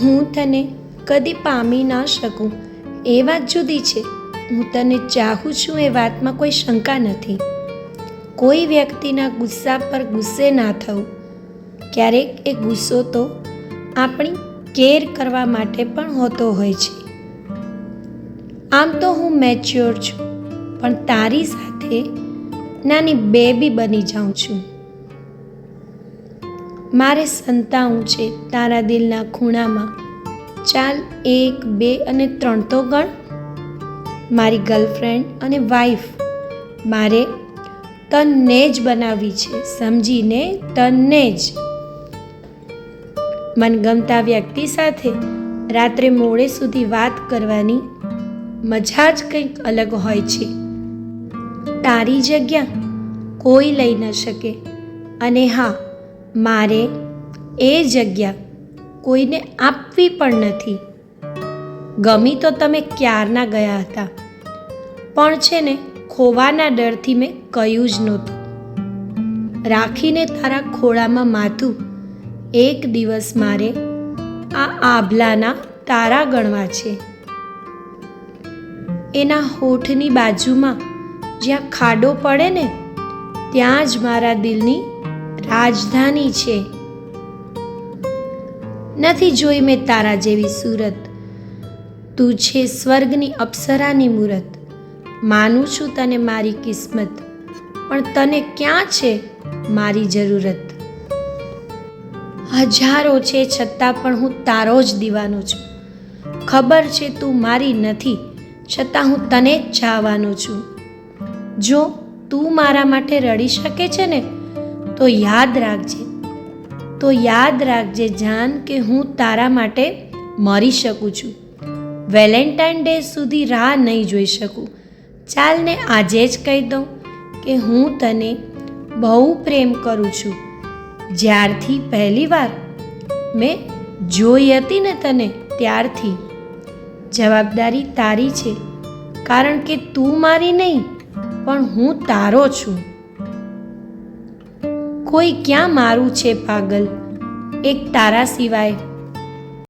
હું તને કદી પામી ન શકું એ વાત જુદી છે. હું તને ચાહું છું એ વાતમાં કોઈ શંકા નથી. કોઈ વ્યક્તિના ગુસ્સા પર ગુસ્સે ના થવું. ક્યારેક એ ગુસ્સો તો આપણી કેર કરવા માટે પણ હોતો હોય છે. આમ તો હું મેચ્યોર છું, પણ તારી સાથે નાની બેબી બની જાઉં છું. મારે સંતાવું છે તારા દિલના ખૂણામાં. ચાલ 1, 2 અને 3 તો ગણ. મારી ગર્લફ્રેન્ડ અને વાઈફ મારે તને જ બનાવવી છે, સમજીને? તને જ. મનગમતા વ્યક્તિ સાથે રાત્રે મોડે સુધી વાત કરવાની મજા જ કંઈક અલગ હોય છે. તારી જગ્યા કોઈ લઈ ન શકે. અને હા, મારે એ જગ્યા કોઈને આપવી પણ નથી. ગમી તો તમે ક્યારના ગયા હતા, પણ છે ને ખોવાના ડરથી મેં કહ્યું જ નહોતું. રાખીને તારા ખોળામાં માથું એક દિવસ મારે આ આભલાના તારા ગણવા છે. એના હોઠની બાજુમાં જ્યાં ખાડો પડે ને, ત્યાં જ મારા દિલની રાજધાની છે. નથી જોઈ મેં તારા જેવી સુરત. તું છે સ્વર્ગની અપ્સરાની મૂરત. માનું છું તને મારી કિસ્મત, પણ તને ક્યાં છે મારી જરૂરત. હજારો છે છતાં પણ હું તારો જ દીવાનો છું. ખબર છે તું મારી નથી, છતાં હું તને જ ચાહવાનો છું. જો તું મારા માટે રડી શકે છે ને, તો યાદ રાખજે જાન, કે હું તારા માટે મરી શકું છું. વેલેન્ટાઇન ડે સુધી રાહ નહીં જોઈ શકું. ચાલ ને આજે જ કહી દઉં કે હું તને બહુ પ્રેમ કરું છું. જ્યારથી પહેલી વાર મેં જોઈ હતી ને તને, ત્યારથી. જવાબદારી તારી છે, કારણ કે તું મારી નહીં, પણ હું તારો છું. કોઈ ક્યાં મારું છે પાગલ, એક તારા સિવાય.